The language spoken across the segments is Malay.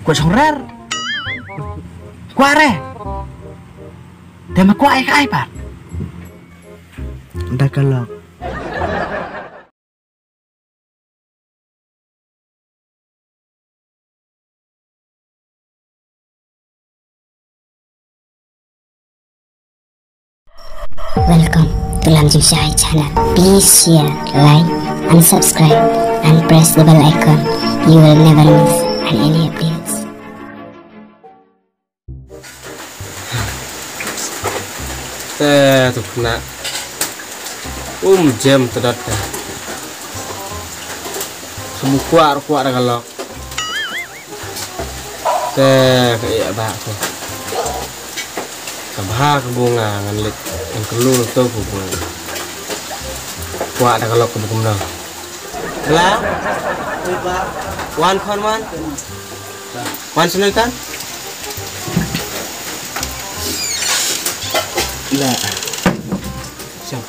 Kuat songrer. Kuat re. Dia mah kuat ai Pak. Udah kalau. Welcome to Lamjing Shahid channel. Please share, like, and subscribe, and press the bell icon. You will never miss any updates. Tuh kena jam terdat semua kuat kalau kayak apa kabah bunga ngalit yang kelul tuh bunga kuat kalau kebukum dah lah wan senang kan lah siap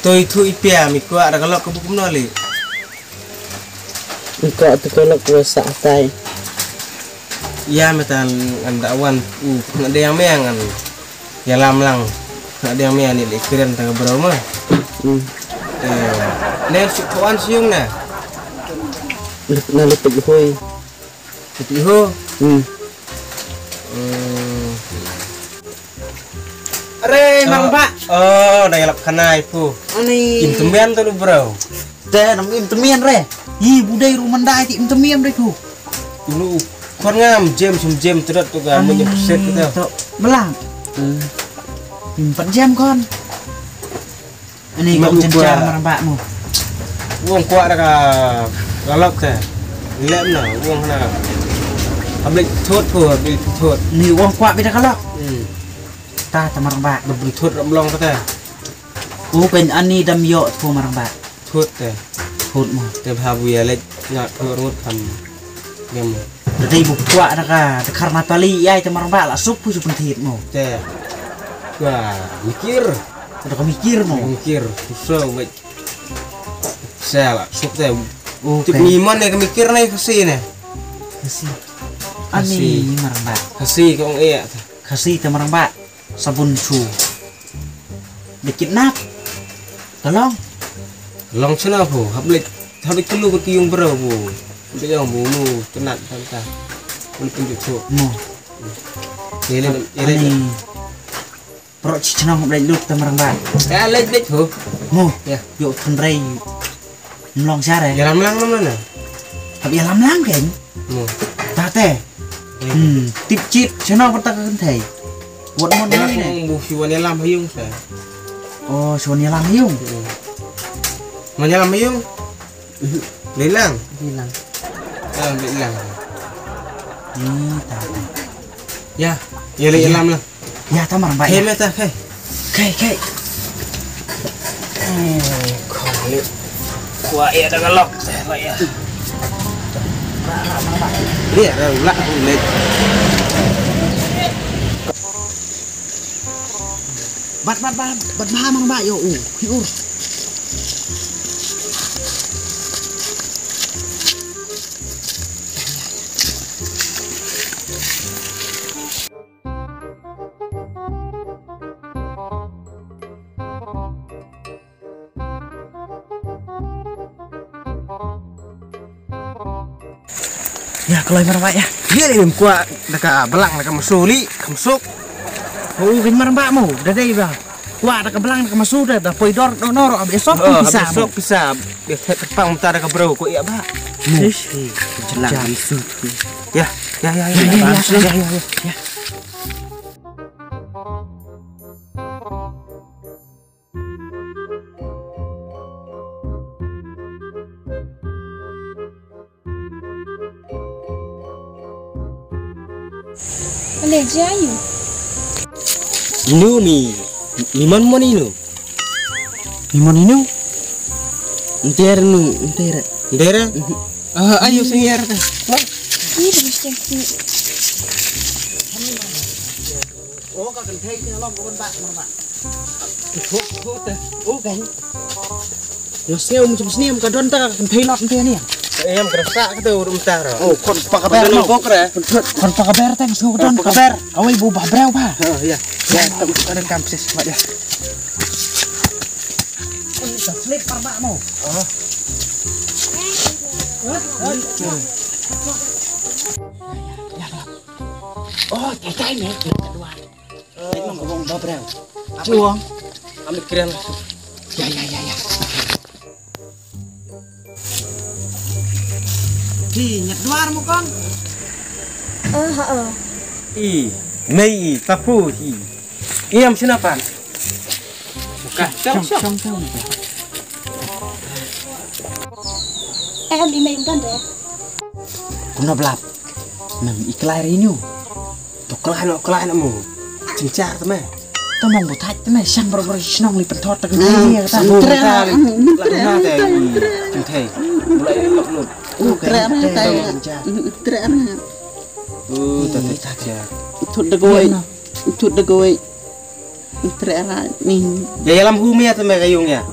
tôi thui pia mi kuat kalau kebukum dah li Engkau tu kalau kuasa tai. Ya metal anda awan ada yang meang kan ya lamlang ada yang meang ni keren tengah berapa nen kawan siung na Nalipig hoy. Iho Are mang Pak oh dah yalap kanai pu Ani imtemian tu bro teh nam imtemian re. Hi budai rumah dai ti imtemian re tu. Dulu kon ngam jam terus tu kan banyak set gitu Belang. 4 jam kon. Ini kau cencar marang pakmu. Uang kuat dah galak teh lem na uang na ablik thot pu ablik thot Ni uang kuat beda kalau. Ta marang pak. ablik thot ramlong teh Pen ani dam yo tu marang pak. thot teh Hut mo. te bhabu ya lek ngat thot kan ngem Dadi buk kuat dah karena tali ai te marang pak la sup pu sup pentit mo. teh wah mikir Udah kau mikir mo. susah baik salah sup teh Oke. tip iman nih mikir nih kasih nih Kasih. Ani marang pak. kasih kong iya Kasih te marang pak. Sabun su. Dikit nak. Tolong. long sana bu hablik kelu bertiung bro bu untuk yang bunu tenat tanta boleh tunjuk tu Mo. ini Ani. Pro cicna mo dai luk te marang pak. lek tu Mo. ya Yo thenrei. Mlong sare. jalan lang mana Tapi alam lang kan. mu Tate. Tip chip chana pertak kan thai. Buat mon ni ne. bu siwan lam hayung saya Oh, soalnya lam hiung. menyalam hayung lelang Hilang. lelang Ni tate. ya ya lek lam lah Ya tamar mbak. kai meta kai Kai. kali kuah ya dah galak saya ya iya dah ulak lek Bat mang mbak yo. Hiur. Ya kalau marang mbak ya. dia ni kuah dah belang dah masuli kamsuk Oh, gin marang mbak mo. Daday ba. Wah, dah kebelang dah masuk dah poi dor noro besok bisa. besok bisa dia terpang mutar dah bro kok iya ba Jelang isu. ya Ya. Oleh Jayu. Inu mi Miman mon inu Mimon inu? Enter Ndera ayo sengiar Ini mesti aku. Oh, kakek thei ni long của bên bạn mà bạn. Thuốc teh Oh, kan. Ngasih macam sini muka don tak akan pilot nanti ni. Em kerasa kita udah mentah ro. Oh, kon pakaber Betul kok re. kon pakaber teh ngasih don kaber. Awai bu babrau ba. Oh iya. Ya, ada kampus mak dia. Ini slip parbakmu. Oh. Oh, cai ni. Kedua. Ini ngomong babrau. Cuang. Ambil keren. Ya. Di nyet luar mu kon. I, mei, tapu i. Iam sinapan. Buka. Syong. Em đi mình con đấy. Kuna belap. Nang iklai rinyu. Tu kelai nak mu. Cincar tu meh. Tomong butat tu meh sang bro snong li pentot tak ni kata. Lah na te. Cintai. Mulai lok. Keren teh. Tadi saja. Thut da goi trera ni Ya dalam bumi atau meh kayungnya.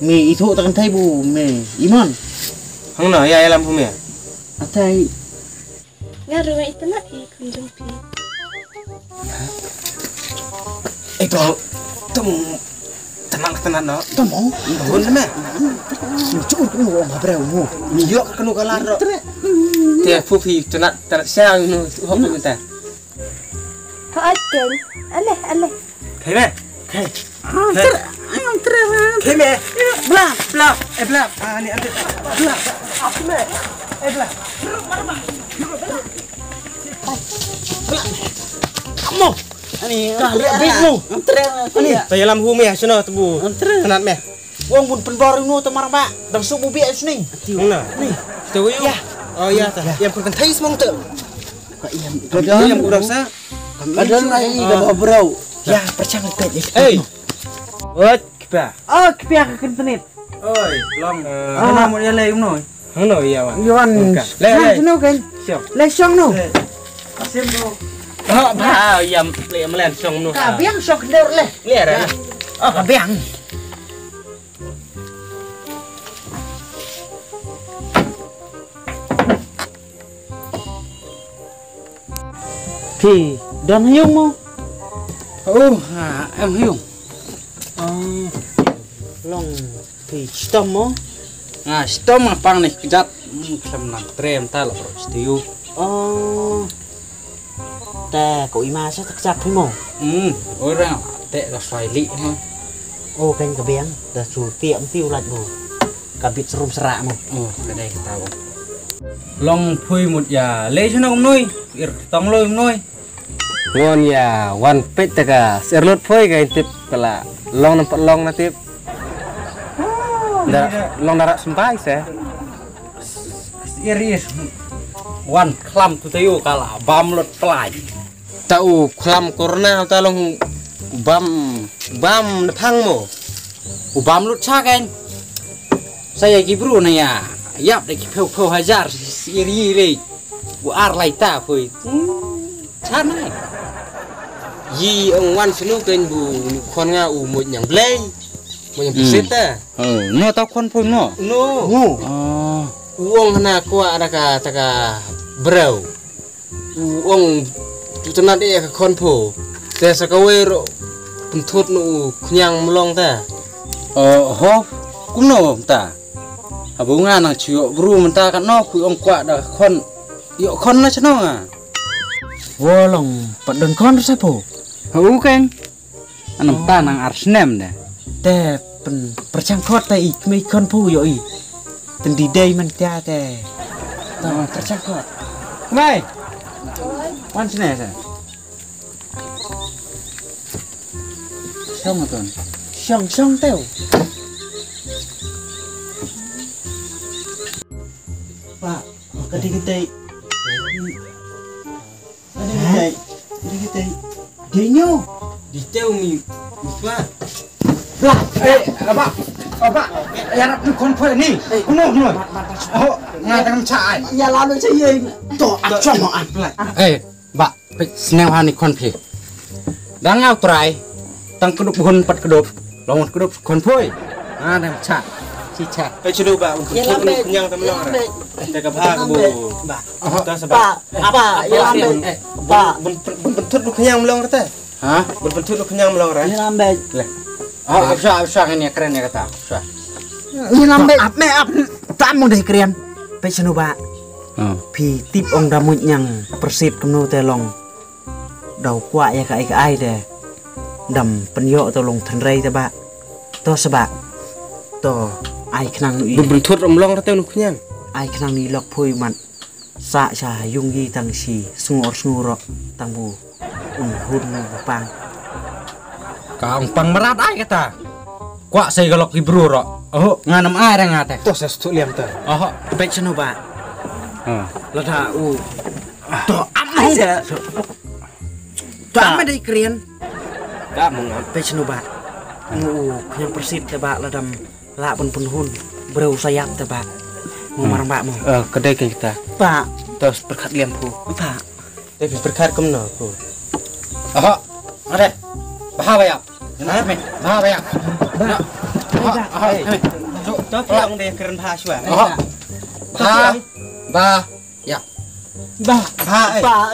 Mi itu tak thai bu me. Imon. Hang no ya dalam bumi. atai Nga rumah itu nak kunjung pi. Itu tenang no. Tomong. Tuhun meh. Cuk ku ngomong babrau mu. Niyok kanu kalar ro. Dia fufi tenat siang nu hop kita. Hakan. Aleh. Kai meh. Kai. trera Kai meh. Blap. Blap. Ah ni ambil. Blap. Apa meh? Blap. Kamu. ani Bismu. trera Ani dalam bumi sono tebu. Tenat meh. Wong pun penbor nu temar ba. Dang subu bi sning. Hang no. Ni. Tu yo. Oh ya ta. Yang pun thai semong tu. Yang kurang sa. ada lagi ga babrau Ya, percang pet. Hey. Wat kipa. Oh, kepia ke kentenit. Oi, long. Ana mo ya le no. Hang no ya wa. Yuan. Le. No kan. Siap. Le syong no. Sim no. Oh, ba yam le melen song no. Ka biang syok deur le. Le ra. Oh, ka biang. Thì đơn hiung mo. em hiung Long thì stom mo. stom pang ni kejat kem nang trem ta la bro stiu Ta ko ima sa tak sap mo. orang te la sai li ha Ô kênh ka biang da su tiệm tiêu lạnh mo. Ka bit serum serak mo. cái đây tao long phui một ya le chana nuôi ir tong loi nuôi Ngon ya, wan pet taka. Serlut foi ka tip kala. Long nampak long na tip. Long darat sempai se. iris wan klam tu tayo kala bam lot plai Tau klam corona ta long bam nepang mo. bam lot cha kan saya gibru na ya yap de pheu hajar iri le bu ar lai ta phui cha nai Yi ông wan sinu ken bu kon nga u mo nyang blay. Mo nyang piseta. no tao kon phui no No. Uang hana kwa adaka taka brau. Uang tutanat dia ka konpo. Te sakawe ro puntut nu kunyang melong ta. ho cũng no ta abunga nang chio bru menta kan no phui ong kwa da kon yo kon na chno à Wo long pat don kon sa po. hu kan anam ta nang arsnem da Te pen percang khot ta ik mi kon pu yo i. Ten di day man ta te. Ta percang khot. mai wan sne sa xong rồi Syong teo. Pak, kadi-kadi. Kadi-kadi. Dinyo. Di teu mi fa. Lah, apa? Ya nak kon pu ni. Kuno noi. Oh, ngadang chai. ya lalu saya To achom an plai. ba snel hani kon phe dang au trai tang kedup hon pat kedup longon kedup kon phoi dem cha Cica. Pe cedu ba untuk Ya lambe. kenyang ta melong ra. Jaga bha ke bu. Ba. Ta sebab. Apa? Ya lambe. Ba. Bentut lu kenyang melong ra ta. Hah? Bentut lu kenyang melong ra. Ya lambe. Oh, bisa ini keren ya kata. Bisa. Ya lambe. Me ap. Tamu deh keren. Pe senu ba. Phi tip ông đam mụn nhằng persit kemnu te long đầu quạ ya cái ai de đầm penyo to long than rei te ba to seba to ai khnang nu i Bentut melong ra ta nu kenyang. ai khnang ni lok phui man sa cha yung yi tang si sngor tang bu hun nu pang Kang pang merat ai kata. Kuak saya galok ibru ro. Oh, nganam ai ra ngate. To sa stu liam ta. Oh, pe senu ba oh. la tha u to am ai se to am dei keren Ka mong pe senu ba nu khnang persit te ba la dam la pun hun breu sayap te ba mau marang ba mo kedai kan kita. Pak, Tos berkat liam ku. Pak. Tapi berkat kemna ku. Oh, ada. Baha bayak. Hah? Baha bayak. Ba. To pulang deh keren bha shwa. Oh. Baha. Ba. Ya. Ba. Bha ai. Pak.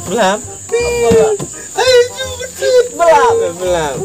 Belum. Belum. Belum.